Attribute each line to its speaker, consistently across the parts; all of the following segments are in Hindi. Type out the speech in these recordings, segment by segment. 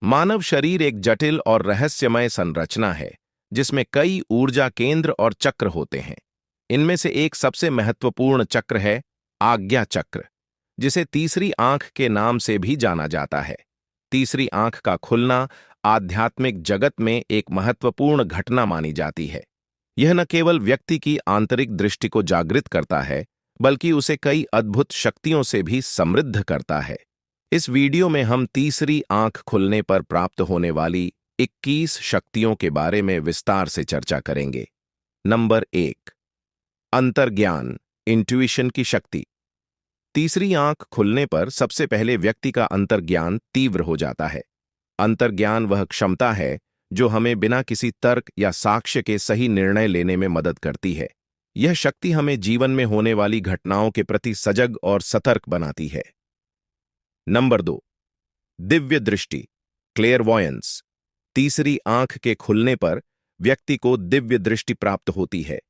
Speaker 1: मानव शरीर एक जटिल और रहस्यमय संरचना है जिसमें कई ऊर्जा केंद्र और चक्र होते हैं। इनमें से एक सबसे महत्वपूर्ण चक्र है आज्ञा चक्र, जिसे तीसरी आंख के नाम से भी जाना जाता है। तीसरी आंख का खुलना आध्यात्मिक जगत में एक महत्वपूर्ण घटना मानी जाती है। यह न केवल व्यक्ति की आंतरिक दृष्टि को जागृत करता है, बल्कि उसे कई अद्भुत शक्तियों से भी समृद्ध करता है। इस वीडियो में हम तीसरी आंख खुलने पर प्राप्त होने वाली 21 शक्तियों के बारे में विस्तार से चर्चा करेंगे। नंबर 1, अंतर्ज्ञान, इंट्यूइशन की शक्ति। तीसरी आंख खुलने पर सबसे पहले व्यक्ति का अंतर्ज्ञान तीव्र हो जाता है। अंतर्ज्ञान वह क्षमता है जो हमें बिना किसी तर्क या साक्ष्य के सही निर्णय लेने में मदद करती है। यह शक्ति हमें जीवन में होने वाली घटनाओं के प्रति सजग और सतर्क बनाती है। नंबर 2, दिव्य दृष्टि, क्लेयरवॉयंस। तीसरी आंख के खुलने पर व्यक्ति को दिव्य दृष्टि प्राप्त होती है।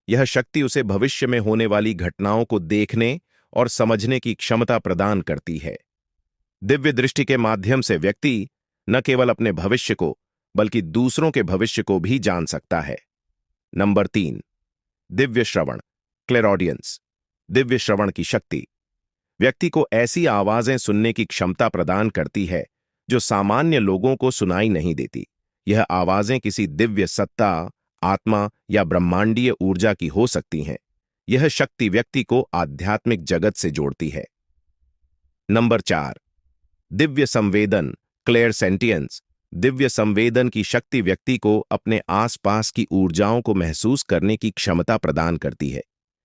Speaker 1: यह शक्ति उसे भविष्य में होने वाली घटनाओं को देखने और समझने की क्षमता प्रदान करती है। दिव्य दृष्टि के माध्यम से व्यक्ति न केवल अपने भविष्य को बल्कि दूसरों के भविष्य को भी जान सकता है। नंबर 3, दिव्य श्रवण, क्लेरॉडियंस। दिव्य श्रवण की शक्ति व्यक्ति को ऐसी आवाजें सुनने की क्षमता प्रदान करती है जो सामान्य लोगों को सुनाई नहीं देती। यह आवाजें किसी दिव्य सत्ता, आत्मा या ब्रह्मांडीय ऊर्जा की हो सकती हैं। यह शक्ति व्यक्ति को आध्यात्मिक जगत से जोड़ती है। नंबर 4, दिव्य संवेदन, क्लेयरसेंटियंस। दिव्य संवेदन की शक्ति व्यक्ति को अपने आसपास की ऊर्जाओं को महसूस करने की क्षमता प्रदान करती है।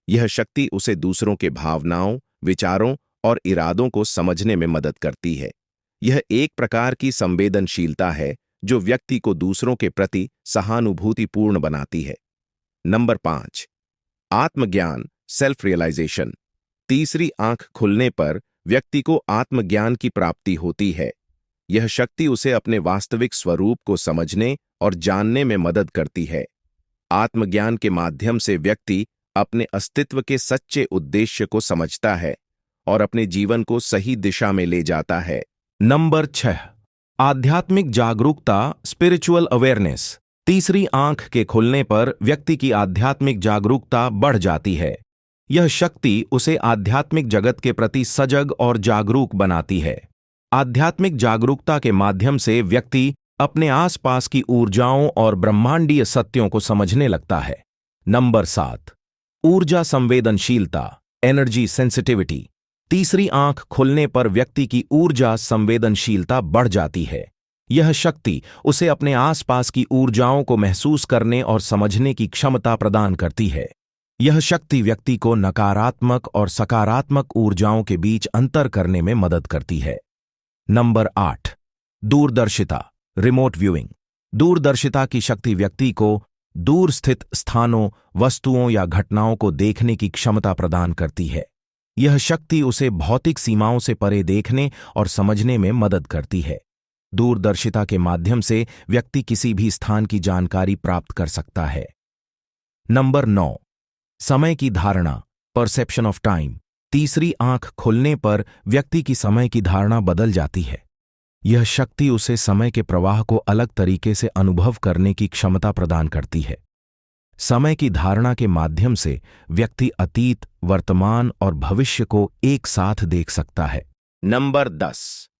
Speaker 1: यह शक्ति उसे दूसरों के भावनाओं, विचारों और इरादों को समझने में मदद करती है। यह एक प्रकार की संवेदनशीलता है जो व्यक्ति को दूसरों के प्रति सहानुभूतिपूर्ण बनाती है। नंबर 5, आत्मज्ञान, सेल्फ रियलाइजेशन। तीसरी आंख खुलने पर व्यक्ति को आत्मज्ञान की प्राप्ति होती है। यह शक्ति उसे अपने वास्तविक स्वरूप को समझने और जानने में मदद करती है। आत्मज्ञान के माध्यम से व्यक्ति अपने अस्तित्व के सच्चे उद्देश्य को समझता है और अपने जीवन को सही दिशा में ले जाता है। नंबर 6, आध्यात्मिक जागरूकता, स्पिरिचुअल अवेयरनेस। तीसरी आंख के खुलने पर व्यक्ति की आध्यात्मिक जागरूकता बढ़ जाती है। यह शक्ति उसे आध्यात्मिक जगत के प्रति सजग और जागरूक बनाती है। आध्यात्मिक जागरूकता के माध्यम से व्यक्ति अपने आसपास की ऊर्जाओं और ब्रह्मांडीय सत्यों को समझने लगता है। नंबर 7, ऊर्जा संवेदनशीलता, एनर्जी सेंसिटिविटी। तीसरी आंख खुलने पर व्यक्ति की ऊर्जा संवेदनशीलता बढ़ जाती है। यह शक्ति उसे अपने आसपास की ऊर्जाओं को महसूस करने और समझने की क्षमता प्रदान करती है। यह शक्ति व्यक्ति को नकारात्मक और सकारात्मक ऊर्जाओं के बीच अंतर करने में मदद करती है। नंबर 8, दूरदर्शिता, रिमोट व्यूइंग। दूरदर्शिता की शक्ति व्यक्ति को दूर स्थित स्थानों, वस्तुओं या घटनाओं को देखने की क्षमता प्रदान करती है। यह शक्ति उसे भौतिक सीमाओं से परे देखने और समझने में मदद करती है। दूरदर्शिता के माध्यम से व्यक्ति किसी भी स्थान की जानकारी प्राप्त कर सकता है। नंबर 9, समय की धारणा, परसेप्शन ऑफ टाइम। तीसरी आंख खुलने पर व्यक्ति की समय की धारणा बदल जाती है। यह शक्ति उसे समय के प्रवाह को अलग तरीके से अनुभव करने की क्षमता प्रदान करती है। समय की धारणा के माध्यम से व्यक्ति अतीत, वर्तमान और भविष्य को एक साथ देख सकता है। नंबर 10,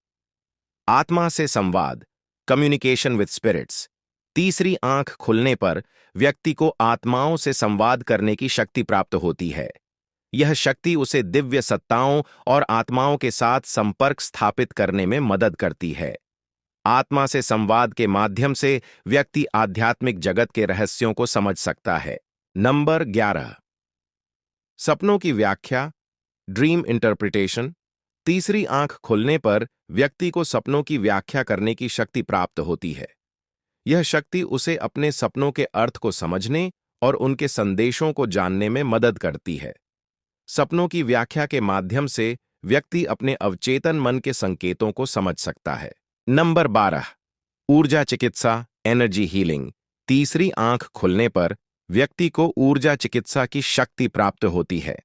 Speaker 1: आत्मा से संवाद, कम्युनिकेशन विद स्पिरिट्स। तीसरी आंख खुलने पर व्यक्ति को आत्माओं से संवाद करने की शक्ति प्राप्त होती है। यह शक्ति उसे दिव्य सत्ताओं और आत्माओं के साथ संपर्क स्थापित करने में मदद करती है। आत्मा से संवाद के माध्यम से व्यक्ति आध्यात्मिक जगत के रहस्यों को समझ सकता है। नंबर 11, सपनों की व्याख्या, ड्रीम इंटरप्रिटेशन। तीसरी आंख खुलने पर व्यक्ति को सपनों की व्याख्या करने की शक्ति प्राप्त होती है। यह शक्ति उसे अपने सपनों के अर्थ को समझने और उनके संदेशों को जानने में मदद करती है। सपनों की व्याख्या के माध्यम से व्यक्ति अपने अवचेतन मन के संकेतों को समझ सकता है। नंबर 12, ऊर्जा चिकित्सा, एनर्जी हीलिंग। तीसरी आंख खुलने पर व्यक्ति को ऊर्जा चिकित्सा की शक्ति प्राप्त होती है।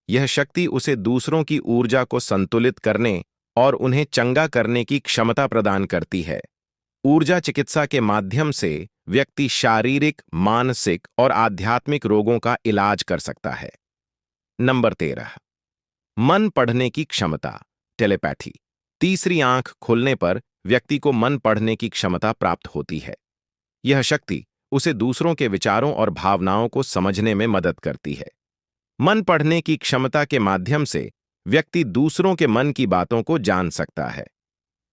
Speaker 1: यह शक्ति उसे दूसरों की ऊर्जा को संतुलित करने और उन्हें चंगा करने की क्षमता प्रदान करती है। ऊर्जा चिकित्सा के माध्यम से व्यक्ति शारीरिक, मानसिक और आध्यात्मिक रोगों का इलाज कर सकता है। नंबर 13, मन पढ़ने की क्षमता, टेलीपैथी। तीसरी आंख खुलने पर व्यक्ति को मन पढ़ने की क्षमता प्राप्त होती है। यह शक्ति उसे दूसरों के विचारों और भावनाओं को समझने में मदद करती है। मन पढ़ने की क्षमता के माध्यम से व्यक्ति दूसरों के मन की बातों को जान सकता है।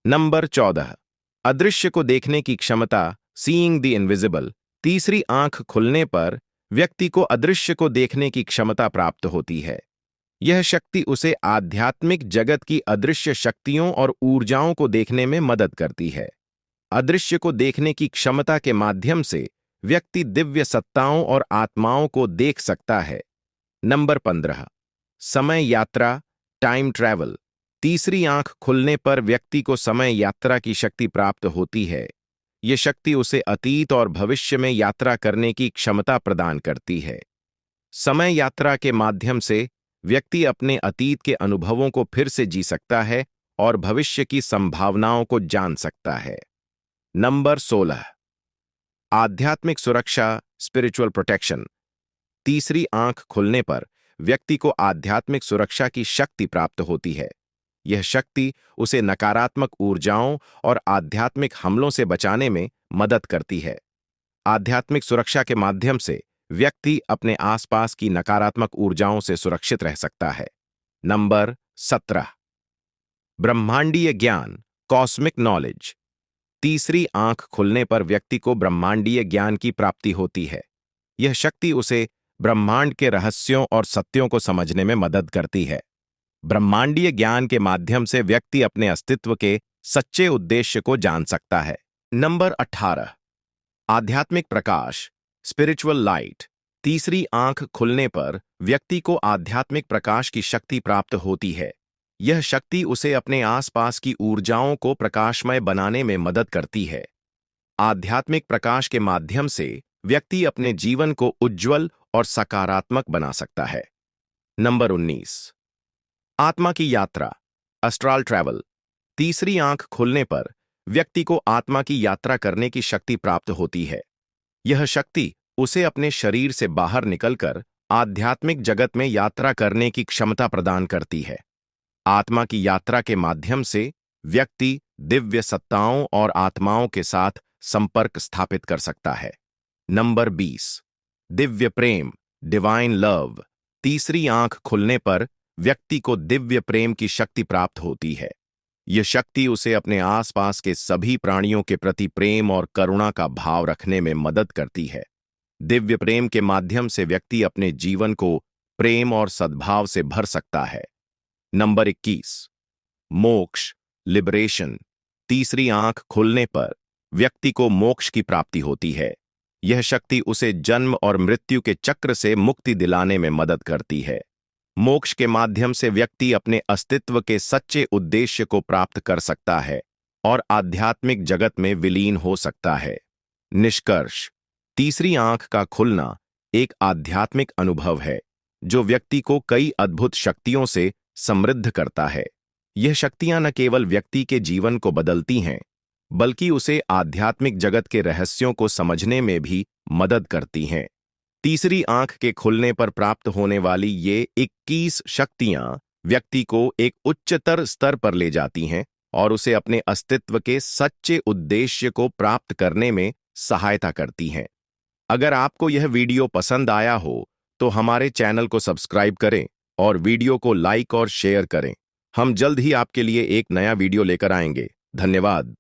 Speaker 1: नंबर 14, अदृश्य को देखने की क्षमता, सीइंग द इनविजिबल। तीसरी आंख खुलने पर व्यक्ति को अदृश्य को देखने की क्षमता प्राप्त होती है। यह शक्ति उसे आध्यात्मिक जगत की अदृश्य शक्तियों और ऊर्जाओं को देखने में मदद करती है। अदृश्य को देखने की क्षमता के माध्यम से व्यक्ति दिव्य सत्ताओं और आत्माओं को देख सकता है। नंबर 15, समय यात्रा, टाइम ट्रैवल। तीसरी आंख खुलने पर व्यक्ति को समय यात्रा की शक्ति प्राप्त होती है। यह शक्ति उसे अतीत और भविष्य में यात्रा करने की क्षमता प्रदान करती है। समय यात्रा के माध्यम से व्यक्ति अपने अतीत के अनुभवों को फिर से जी सकता है और भविष्य की संभावनाओं को जान सकता है। नंबर 16, आध्यात्मिक सुरक्षा, स्पिरिचुअल प्रोटेक्शन। तीसरी आंख खुलने पर व्यक्ति को आध्यात्मिक सुरक्षा की शक्ति प्राप्त होती है। यह शक्ति उसे नकारात्मक ऊर्जाओं और आध्यात्मिक हमलों से बचाने में मदद करती है। आध्यात्मिक सुरक्षा के माध्यम से व्यक्ति अपने आसपास की नकारात्मक ऊर्जाओं से सुरक्षित रह सकता है। नंबर 17, ब्रह्मांडीय ज्ञान, कॉस्मिक नॉलेज। तीसरी आंख खुलने पर व्यक्ति को ब्रह्मांडीय ज्ञान की प्राप्ति होती है। यह शक्ति उसे ब्रह्मांड के रहस्यों और सत्यों को समझने में मदद करती है। ब्रह्मांडीय ज्ञान के माध्यम से व्यक्ति अपने अस्तित्व के सच्चे उद्देश्य को जान सकता है। नंबर 18, आध्यात्मिक प्रकाश, स्पिरिचुअल लाइट। तीसरी आंख खुलने पर व्यक्ति को आध्यात्मिक प्रकाश की शक्ति प्राप्त होती है। यह शक्ति उसे अपने आसपास की ऊर्जाओं को प्रकाशमय बनाने में मदद करती है। आध्यात्मिक प्रकाश के माध्यम से व्यक्ति अपने जीवन को उज्ज्वल और सकारात्मक बना सकता है। नंबर 19, आत्मा की यात्रा, अस्ट्रल ट्रैवल। तीसरी आंख खुलने पर व्यक्ति को आत्मा की यात्रा करने की शक्ति प्राप्त होती है। यह शक्ति उसे अपने शरीर से बाहर निकलकर आध्यात्मिक जगत में यात्रा करने की क्षमता प्रदान करती है। आत्मा की यात्रा के माध्यम से व्यक्ति दिव्य सत्ताओं और आत्माओं के साथ संपर्क स्थापित कर सकता है। नंबर 20, दिव्य प्रेम, डिवाइन लव। तीसरी आंख खुलने पर व्यक्ति को दिव्य प्रेम की शक्ति प्राप्त होती है। यह शक्ति उसे अपने आसपास के सभी प्राणियों के प्रति प्रेम और करुणा का भाव रखने में मदद करती है। दिव्य प्रेम के माध्यम से व्यक्ति अपने जीवन को प्रेम और सद्भाव से भर सकता है। नंबर 21, मोक्ष, लिबरेशन। तीसरी आंख खुलने पर व्यक्ति को मोक्ष की प्राप्ति होती है। यह शक्ति उसे जन्म और मृत्यु के चक्र से मुक्ति दिलाने में मदद करती है। मोक्ष के माध्यम से व्यक्ति अपने अस्तित्व के सच्चे उद्देश्य को प्राप्त कर सकता है और आध्यात्मिक जगत में विलीन हो सकता है। निष्कर्ष, तीसरी आंख का खुलना एक आध्यात्मिक अनुभव है जो व्यक्ति को कई अद्भुत शक्तियों से समृद्ध करता है। यह शक्तियां न केवल व्यक्ति के जीवन को बदलती हैं, बल्कि उसे आध्यात्मिक जगत के रहस्यों को समझने में भी मदद करती हैं। तीसरी आंख के खुलने पर प्राप्त होने वाली ये 21 शक्तियां व्यक्ति को एक उच्चतर स्तर पर ले जाती हैं और उसे अपने अस्तित्व के सच्चे उद्देश्य को प्राप्त करने में सहायता करती हैं। अगर आपको यह वीडियो पसंद आया हो तो हमारे चैनल को सब्सक्राइब करें और वीडियो को लाइक और शेयर करें। हम जल्द ही आपके लिए एक नया वीडियो लेकर आएंगे। धन्यवाद।